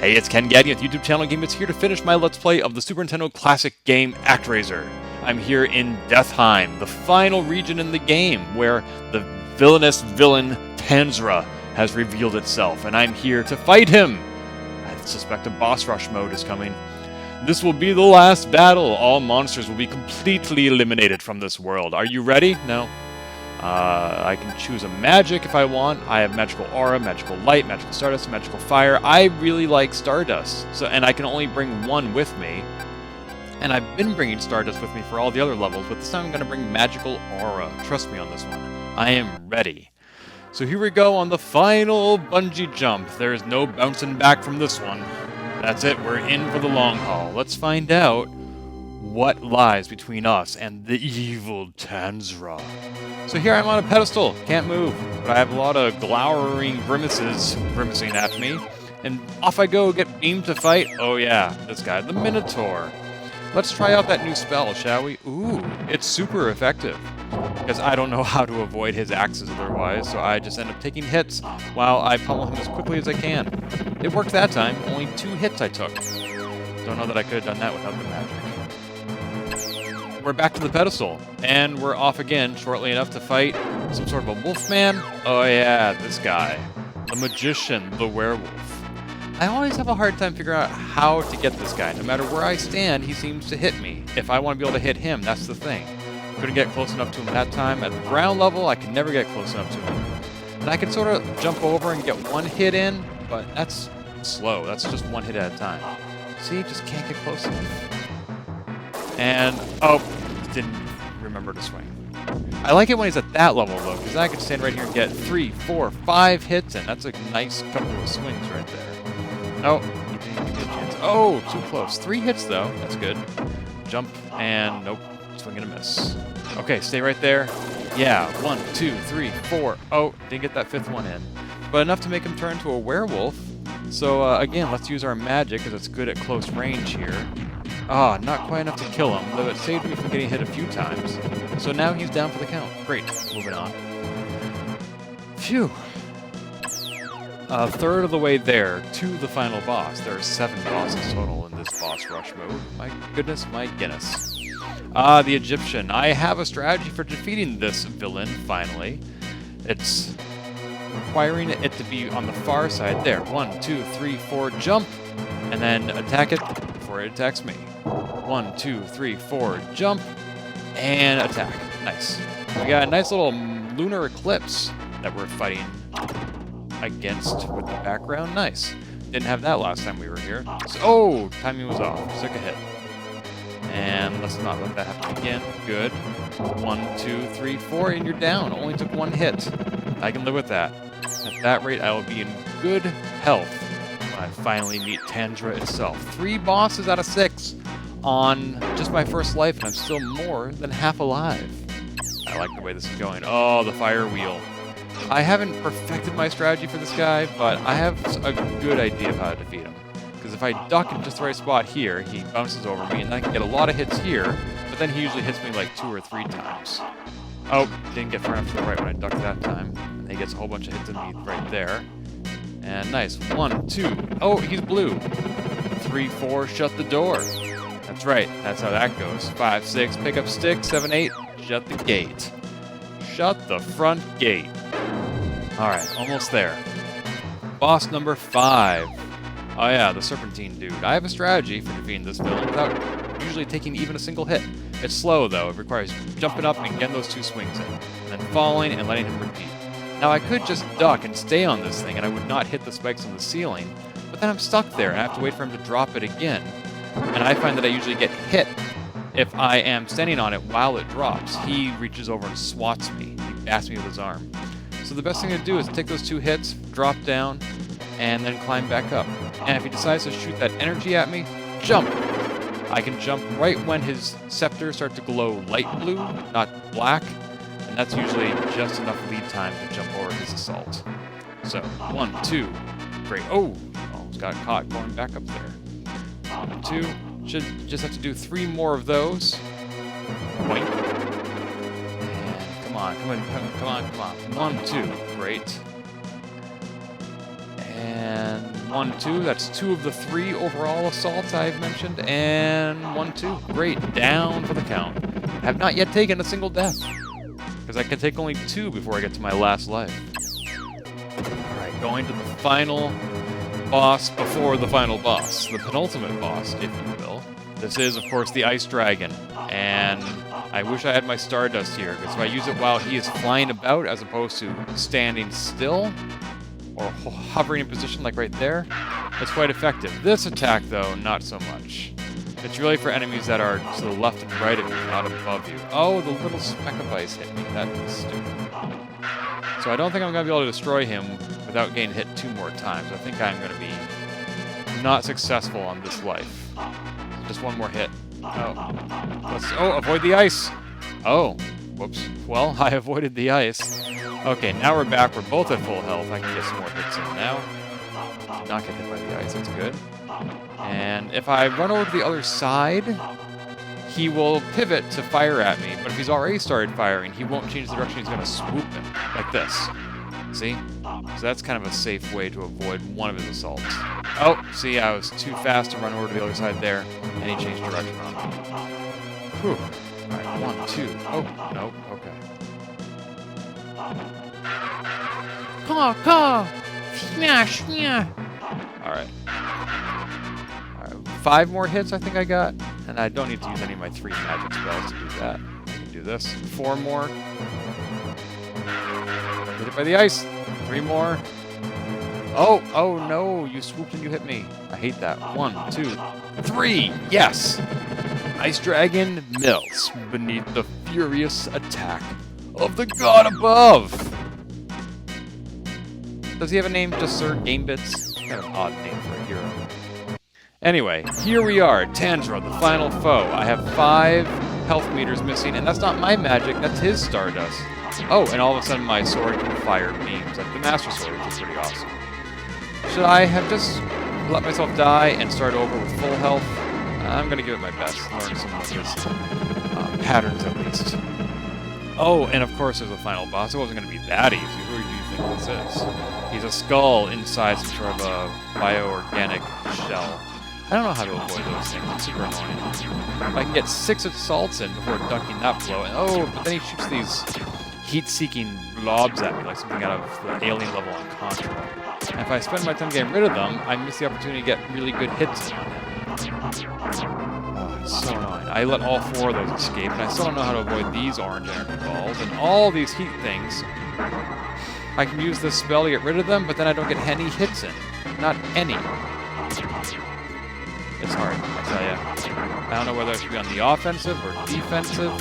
Hey, it's Ken Gagne of the YouTube channel Gamebits here to finish my Let's Play of the Super Nintendo classic game Actraiser. I'm here in Death Heim, the final region in the game where the villainous villain Tantra has revealed itself, and I'm here to fight him. I suspect a boss rush mode is coming. This will be the last battle. All monsters will be completely eliminated from this world. Are you ready? No. I can choose a magic if I want. I have magical aura, magical light, magical stardust, magical fire. I really like stardust, and I can only bring one with me. And I've been bringing stardust with me for all the other levels, but this time I'm going to bring magical aura. Trust me on this one. I am ready. So here we go on the final bungee jump. There is no bouncing back from this one. That's it. We're in for the long haul. Let's find out what lies between us and the evil Tantra. So here I'm on a pedestal, can't move, but I have a lot of glowering grimaces grimacing at me, and off I go, get beamed to fight. Oh yeah, this guy, the Minotaur. Let's try out that new spell, shall we? Ooh, it's super effective, because I don't know how to avoid his axes otherwise, so I just end up taking hits while I pummel him as quickly as I can. It worked that time, only 2 hits I took. Don't know that I could have done that without the magic. We're back to the pedestal, and we're off again shortly enough to fight some sort of a wolfman. Oh yeah, this guy. The magician, the werewolf. I always have a hard time figuring out how to get this guy. No matter where I stand, he seems to hit me. If I want to be able to hit him, that's the thing. Couldn't get close enough to him that time. At the ground level, I can never get close enough to him. And I can sort of jump over and get one hit in, but that's slow. That's just one hit at a time. See, just can't get close enough. And, oh, didn't remember to swing. I like it when he's at that level, though, because I can stand right here and get 3, 4, 5 hits, and that's a nice couple of swings right there. Oh, he didn't give me a chance. Oh, too close. 3 hits, though. That's good. Jump, and nope, swing and a miss. Okay, stay right there. Yeah, 1, 2, 3, 4. Oh, didn't get that 5th one in. But enough to make him turn into a werewolf. So, again, let's use our magic, because it's good at close range here. Ah, not quite enough to kill him, though it saved me from getting hit a few times. So now he's down for the count. Great. Moving on. Phew. A third of the way there to the final boss. There are 7 bosses total in this boss rush mode. My goodness, my Guinness. Ah, the Egyptian. I have a strategy for defeating this villain, finally. It's requiring it to be on the far side. There. 1, 2, 3, 4, jump! And then attack it before it attacks me. 1, 2, 3, 4, jump, and attack. Nice. We got a nice little lunar eclipse that we're fighting against with the background. Nice. Didn't have that last time we were here. So, oh, timing was off. Took a hit. And let's not let that happen again. Good. 1, 2, 3, 4, and you're down. Only took 1 hit. I can live with that. At that rate, I will be in good health when I finally meet Tantra itself. 3 bosses out of 6 on just my first life, and I'm still more than half alive. I like the way this is going. Oh, the fire wheel. I haven't perfected my strategy for this guy, but I have a good idea of how to defeat him. Because if I duck in just the right spot here, he bounces over me, and I can get a lot of hits here, but then he usually hits me like 2 or 3 times. Oh, didn't get far enough to the right when I ducked that time. And he gets a whole bunch of hits in me right there. And nice. 1, 2. Oh, he's blue. 3, 4, shut the door. That's right. That's how that goes. 5, 6, pick up stick. 7, 8, shut the gate. Shut the front gate. Alright, almost there. Boss number 5. Oh yeah, the serpentine dude. I have a strategy for defeating this villain without usually taking even a single hit. It's slow, though. It requires jumping up and getting those 2 swings in, and then falling and letting him repeat. Now, I could just duck and stay on this thing, and I would not hit the spikes on the ceiling, but then I'm stuck there, and I have to wait for him to drop it again. And I find that I usually get hit if I am standing on it while it drops. He reaches over and swats me. He bats me with his arm. So the best thing to do is take those 2 hits, drop down, and then climb back up. And if he decides to shoot that energy at me, jump! I can jump right when his scepter starts to glow light blue, not black, and that's usually just enough lead time to jump over his assault. So, 1, 2, great. Oh, almost got caught going back up there. 1, 2, should just have to do 3 more of those. Wait. And come on. 1, 2, great. And 1, 2. That's 2 of the 3 overall assaults I've mentioned. And 1, 2. Great. Down for the count. Have not yet taken a single death. Because I can take only 2 before I get to my last life. Alright, going to the final boss before the final boss. The penultimate boss, if you will. This is, of course, the Ice Dragon. And I wish I had my Stardust here, because if I use it while he is flying about, as opposed to standing still, or hovering in position like right there, it's quite effective. This attack, though, not so much. It's really for enemies that are to the left and right of you, not above you. Oh, the little speck of ice hit me. That is stupid. So I don't think I'm going to be able to destroy him without getting hit 2 more times. I think I'm going to be not successful on this life. Just 1 more hit. Oh, avoid the ice! Oh, whoops. Well, I avoided the ice. Okay, now we're back. We're both at full health. I can get some more hits in now. Did not get hit by the ice. That's good. And if I run over to the other side, he will pivot to fire at me. But if he's already started firing, he won't change the direction. He's going to swoop him, like this. See? So that's kind of a safe way to avoid one of his assaults. Oh, see, I was too fast to run over to the other side there, and he changed direction on me. Whew. Alright, 1, 2. Oh, no, okay. Caw! Smash! Alright. 5 more hits I think I got, and I don't need to use any of my 3 magic spells to do that. I can do this. 4 more. Get hit by the ice. 3 more. Oh no, you swooped and you hit me. I hate that. 1, 2, 3. Yes! Ice Dragon melts beneath the furious attack of the god above. Does he have a name? Just Sir Gamebits? Kind of an odd name for a hero. Anyway, here we are, Tantra, the final foe. I have 5 health meters missing, and that's not my magic, that's his Stardust. Oh, and all of a sudden my sword can fire beams, like the Master Sword, which is pretty awesome. Should I have just let myself die and start over with full health? I'm going to give it my best, learn some of his patterns at least. Oh, and of course there's a final boss. It wasn't going to be that easy. Who do you think this is? He's a skull inside some sort of a bioorganic shell. I don't know how to avoid those things. It's super annoying. If I can get 6 assaults in before ducking that blow, and oh, but then he shoots these heat-seeking blobs at me, like something out of the alien level on Tantra. And if I spend my time getting rid of them, I miss the opportunity to get really good hits in on him. Oh, it's so annoying. I let all 4 of those escape, and I still don't know how to avoid these orange energy balls, and all these heat things. I can use this spell to get rid of them, but then I don't get any hits in. Not any. It's hard, I tell ya. I don't know whether I should be on the offensive or defensive.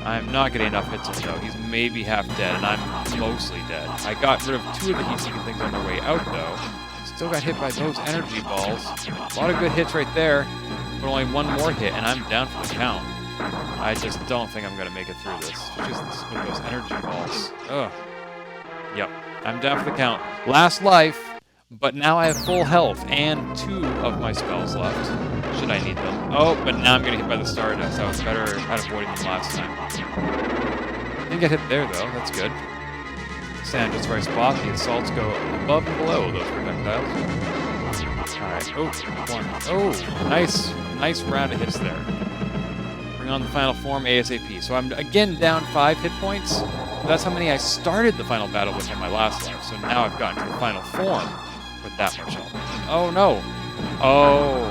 I'm not getting enough hits in, though. He's maybe half dead, and I'm mostly dead. I got rid of 2 of the heat-seeking things on their way out, though. Still got hit by those energy balls. A lot of good hits right there, but only 1 more hit, and I'm down for the count. I just don't think I'm going to make it through this. Just with those energy balls. Ugh. Yep, I'm down for the count. Last life. But now I have full health and 2 of my spells left, should I need them. Oh, but now I'm getting hit by the Stardust. I was better at avoiding them last time. Didn't get hit there, though. That's good. Stand just right spot. The assaults go above and below those projectiles. Alright. Oh, 1. Oh, nice round of hits there. Bring on the final form ASAP. So I'm, again, down 5 hit points. That's how many I started the final battle with in my last life. So now I've gotten to the final form with that much health. Oh, no. Oh.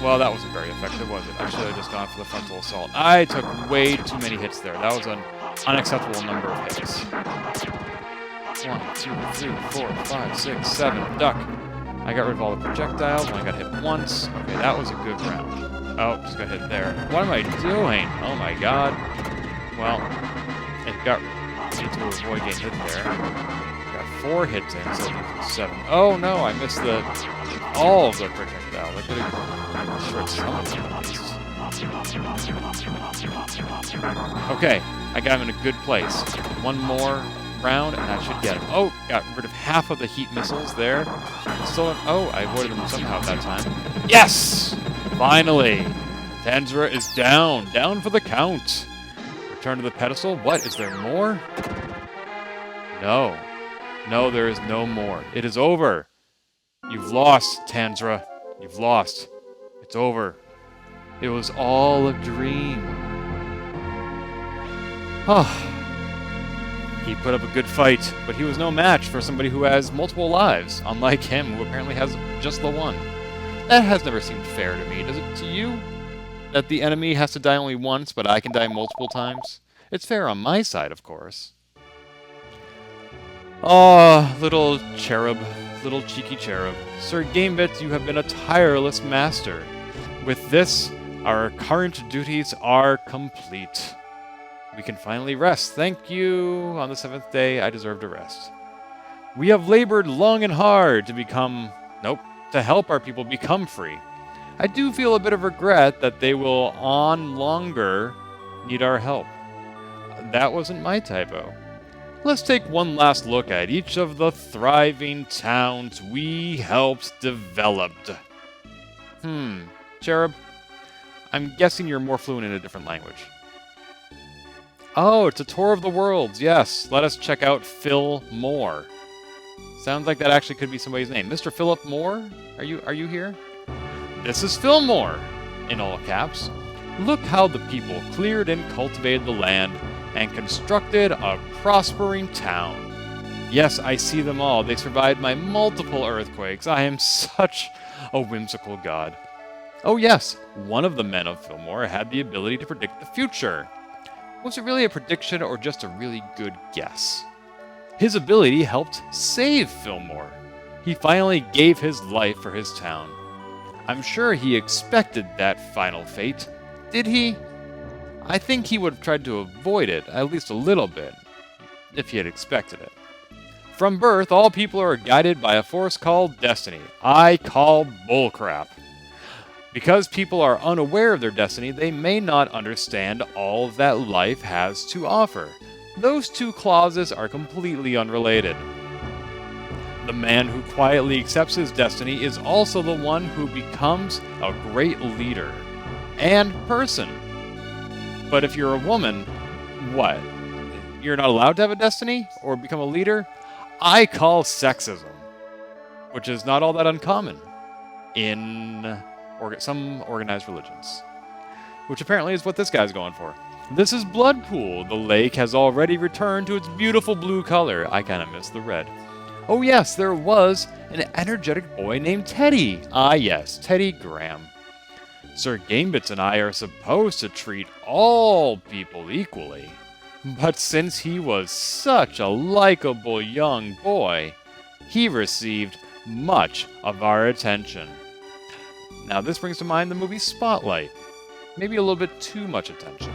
Well, that wasn't very effective, was it? I should have just gone for the frontal assault. I took way too many hits there. That was an unacceptable number of hits. 1, 2, 3, 4, 5, 6, 7. Duck. I got rid of all the projectiles. Only got hit once. Okay, that was a good round. Oh, just got hit there. What am I doing? Oh, my God. Well, it got... I need to avoid getting hit there. 4 hits in instead of 7. Oh no, I missed all of the projectile. I could have destroyed some of them at least. Okay, I got him in a good place. 1 more round and I should get him. Oh, got rid of half of the heat missiles there. Still, oh, I avoided them somehow that time. Yes! Finally! Tantra is down. Down for the count. Return to the pedestal. What? Is there more? No. No, there is no more. It is over. You've lost, Tantra. You've lost. It's over. It was all a dream. He put up a good fight, but he was no match for somebody who has multiple lives, unlike him, who apparently has just the one. That has never seemed fair to me. Does it to you? That the enemy has to die only once, but I can die multiple times? It's fair on my side, of course. Oh, little cherub, little cheeky cherub. Sir Gamebits, you have been a tireless master. With this, our current duties are complete. We can finally rest. Thank you. On the 7th day, I deserve to rest. We have labored long and hard to help our people become free. I do feel a bit of regret that they will on longer need our help. That wasn't my typo. Let's take one last look at each of the thriving towns we helped develop. Cherub, I'm guessing you're more fluent in a different language. Oh, it's a tour of the worlds. Yes, let us check out Phil Moore. Sounds like that actually could be somebody's name. Mr. Philip Moore? Are you here? This is Phil Moore, in all caps. Look how the people cleared and cultivated the land and constructed a prospering town. Yes, I see them all. They survived my multiple earthquakes. I am such a whimsical god. Oh yes, one of the men of Fillmore had the ability to predict the future. Was it really a prediction or just a really good guess? His ability helped save Fillmore. He finally gave his life for his town. I'm sure he expected that final fate. Did he? I think he would have tried to avoid it, at least a little bit, if he had expected it. From birth, all people are guided by a force called destiny. I call bullcrap. Because people are unaware of their destiny, they may not understand all that life has to offer. Those two clauses are completely unrelated. The man who quietly accepts his destiny is also the one who becomes a great leader and person. But if you're a woman, what? You're not allowed to have a destiny or become a leader? I call sexism, which is not all that uncommon in some organized religions, which apparently is what this guy's going for. This is Bloodpool. The lake has already returned to its beautiful blue color. I kind of miss the red. Oh yes, there was an energetic boy named Teddy. Ah yes, Teddy Graham. Sir Gamebits and I are supposed to treat all people equally. But since he was such a likable young boy, he received much of our attention. Now this brings to mind the movie Spotlight. Maybe a little bit too much attention.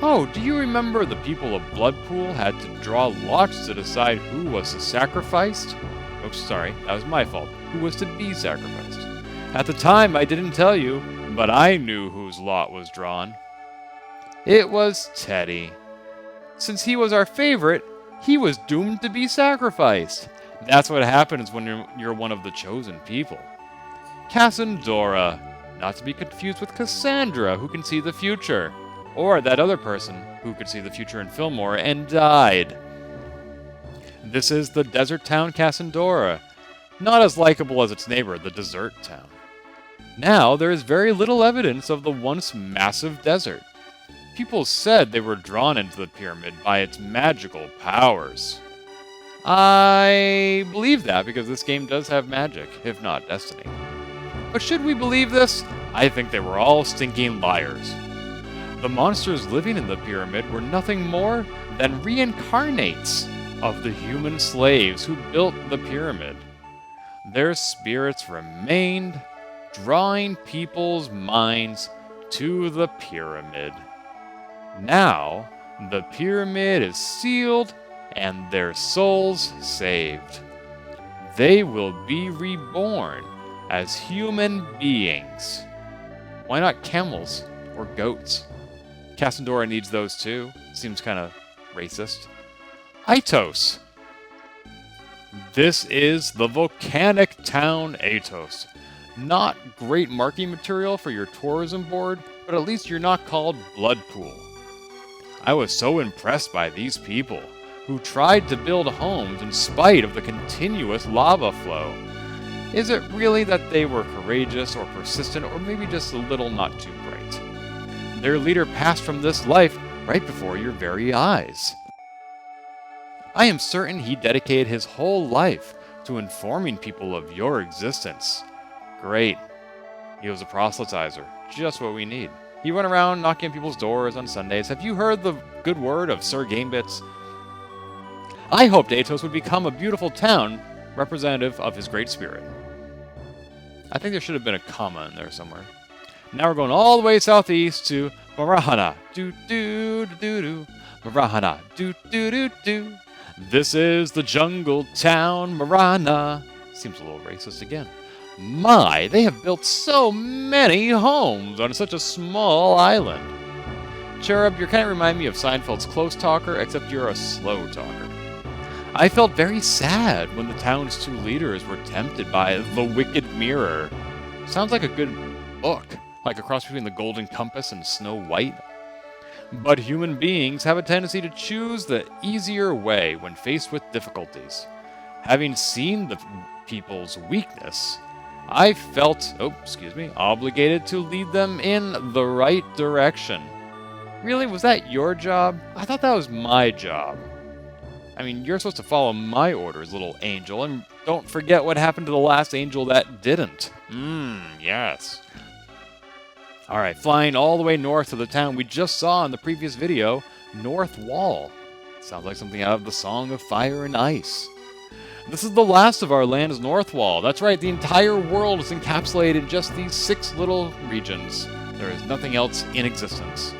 Oh, do you remember the people of Bloodpool had to draw lots to decide who was sacrificed? Oops, sorry, that was my fault. Who was to be sacrificed? At the time, I didn't tell you, but I knew whose lot was drawn. It was Teddy. Since he was our favorite, he was doomed to be sacrificed. That's what happens when you're one of the chosen people. Cassandra, not to be confused with Cassandra, who can see the future. Or that other person who could see the future in Fillmore and died. This is the desert town Cassandra, not as likable as its neighbor, the desert town. Now there is very little evidence of the once massive desert. People said they were drawn into the pyramid by its magical powers. I believe that because this game does have magic, if not destiny. But should we believe this? I think they were all stinking liars. The monsters living in the pyramid were nothing more than reincarnates of the human slaves who built the pyramid. Their spirits remained, drawing people's minds to the pyramid. Now, the pyramid is sealed and their souls saved. They will be reborn as human beings. Why not camels or goats? Cassandra needs those too. Seems kind of racist. Aitos. This is the volcanic town Aitos. Not great marking material for your tourism board, but at least you're not called Bloodpool. I was so impressed by these people. who tried to build homes in spite of the continuous lava flow. Is it really that they were courageous or persistent, or maybe just a little not too bright? Their leader passed from this life right before your very eyes. I am certain he dedicated his whole life to informing people of your existence. Great. He was a proselytizer, just what we need. He went around knocking on people's doors on Sundays. Have you heard the good word of Sir Gamebits? I hoped Atos would become a beautiful town representative of his great spirit. I think there should have been a comma in there somewhere. Now we're going all the way southeast to Marahana. Do-do-do-do-do. Marahana. Do-do-do-do. This is the jungle town, Marana. Seems a little racist again. My, they have built so many homes on such a small island. Cherub, you kind of remind me of Seinfeld's close talker, except you're a slow talker. I felt very sad when the town's two leaders were tempted by the Wicked Mirror. Sounds like a good book, like a cross between the Golden Compass and Snow White. But human beings have a tendency to choose the easier way when faced with difficulties. Having seen the people's weakness, I felt, obligated to lead them in the right direction. Really, was that your job? I thought that was my job. I mean, you're supposed to follow my orders, little angel, and don't forget what happened to the last angel that didn't. Yes. Alright, flying all the way north to the town we just saw in the previous video, North Wall. Sounds like something out of the Song of Fire and Ice. This is the last of our land's North Wall. That's right, the entire world is encapsulated in just these 6 little regions. There is nothing else in existence.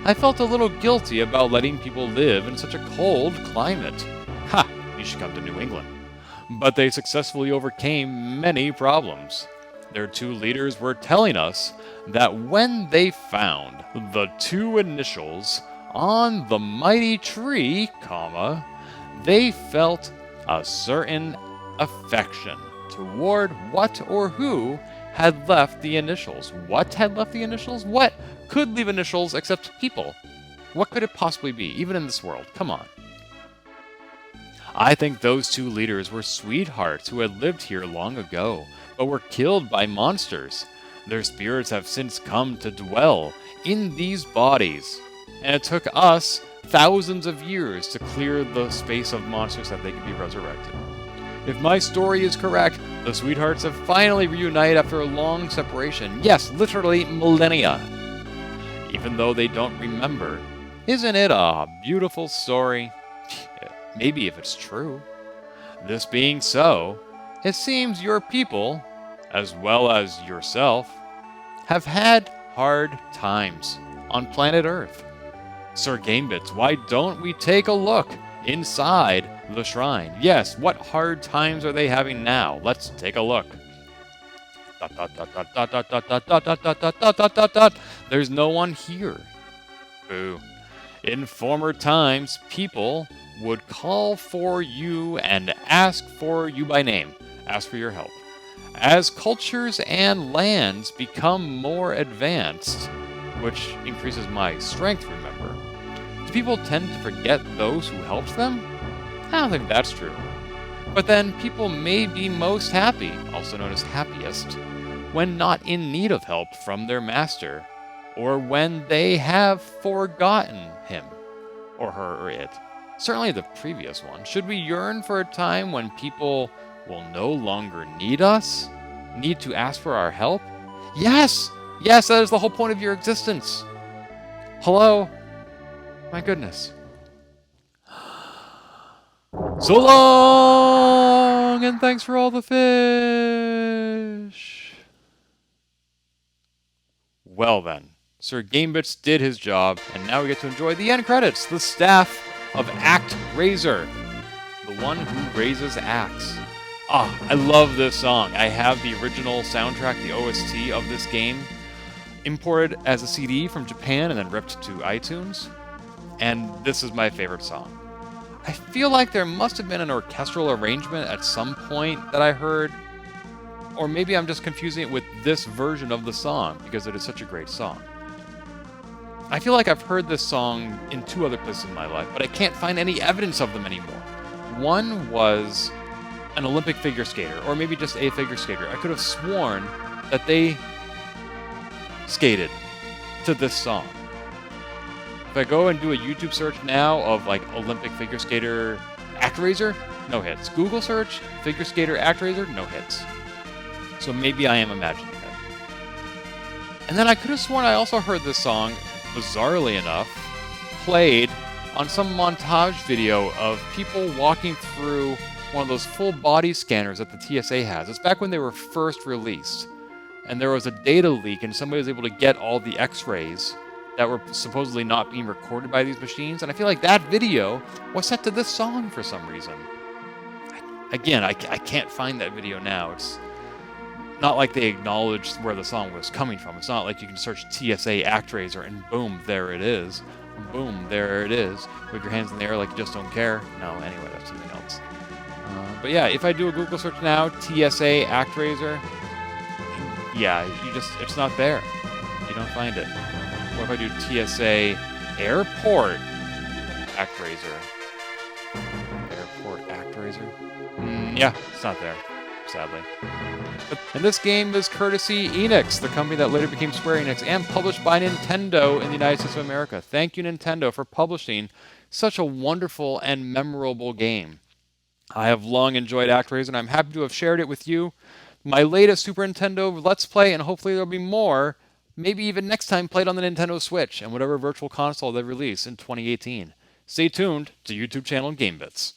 I felt a little guilty about letting people live in such a cold climate. Ha! You should come to New England. But they successfully overcame many problems. Their 2 leaders were telling us that when they found the 2 initials on the mighty tree, they felt a certain affection toward what or who had left the initials. What had left the initials? What could leave initials except people? What could it possibly be, even in this world? Come on. I think those 2 leaders were sweethearts who had lived here long ago, but were killed by monsters. Their spirits have since come to dwell in these bodies, and it took us thousands of years to clear the space of monsters that they could be resurrected. If my story is correct, the sweethearts have finally reunited after a long separation. Yes, literally millennia. Even though they don't remember. Isn't it a beautiful story? Maybe if it's true. This being so, it seems your people, as well as yourself, have had hard times on planet Earth. Sir Gamebits, why don't we take a look inside the shrine? Yes, what hard times are they having now? Let's take a look. There's no one here. Boo. In former times, people would call for you and ask for you by name, ask for your help. As cultures and lands become more advanced, which increases my strength, remember, do people tend to forget those who helped them? I don't think that's true. But then people may be most happy, also known as happiest, when not in need of help from their master, or when they have forgotten him, or her, or it. Certainly the previous one. Should we yearn for a time when people will no longer need us? Need to ask for our help? Yes! Yes, that is the whole point of your existence. Hello? My goodness. So long! And thanks for all the fish! Well then, Sir Gamebits did his job, and now we get to enjoy the end credits, the staff of Actraiser, the one who raises axe. Ah, I love this song. I have the original soundtrack, the OST of this game, imported as a CD from Japan and then ripped to iTunes, and this is my favorite song. I feel like there must have been an orchestral arrangement at some point that I heard, or maybe I'm just confusing it with this version of the song, because it is such a great song. I feel like I've heard this song in 2 other places in my life, but I can't find any evidence of them anymore. One was an Olympic figure skater, or maybe just a figure skater. I could have sworn that they skated to this song. If I go and do a YouTube search now of like Olympic figure skater Actraiser, no hits. Google search figure skater Actraiser, no hits. So maybe I am imagining it. And then I could have sworn I also heard this song, bizarrely enough, played on some montage video of people walking through one of those full body scanners that the TSA has. It's back when they were first released. And there was a data leak and somebody was able to get all the x-rays that were supposedly not being recorded by these machines. And I feel like that video was set to this song for some reason. Again, I can't find that video now. It's not like they acknowledged where the song was coming from. It's not like you can search TSA Actraiser and boom, there it is. Boom, there it is. Wave your hands in the air like you just don't care. No, anyway, that's something else. But yeah, if I do a Google search now, TSA Actraiser, yeah, it's not there. You don't find it. What if I do TSA Airport Actraiser? Airport Actraiser? Yeah, it's not there, sadly. And this game is courtesy Enix, the company that later became Square Enix, and published by Nintendo in the United States of America. Thank you, Nintendo, for publishing such a wonderful and memorable game. I have long enjoyed Actraiser, and I'm happy to have shared it with you. My latest Super Nintendo Let's Play, and hopefully there'll be more, maybe even next time played on the Nintendo Switch and whatever virtual console they release in 2018. Stay tuned to YouTube channel Gamebits.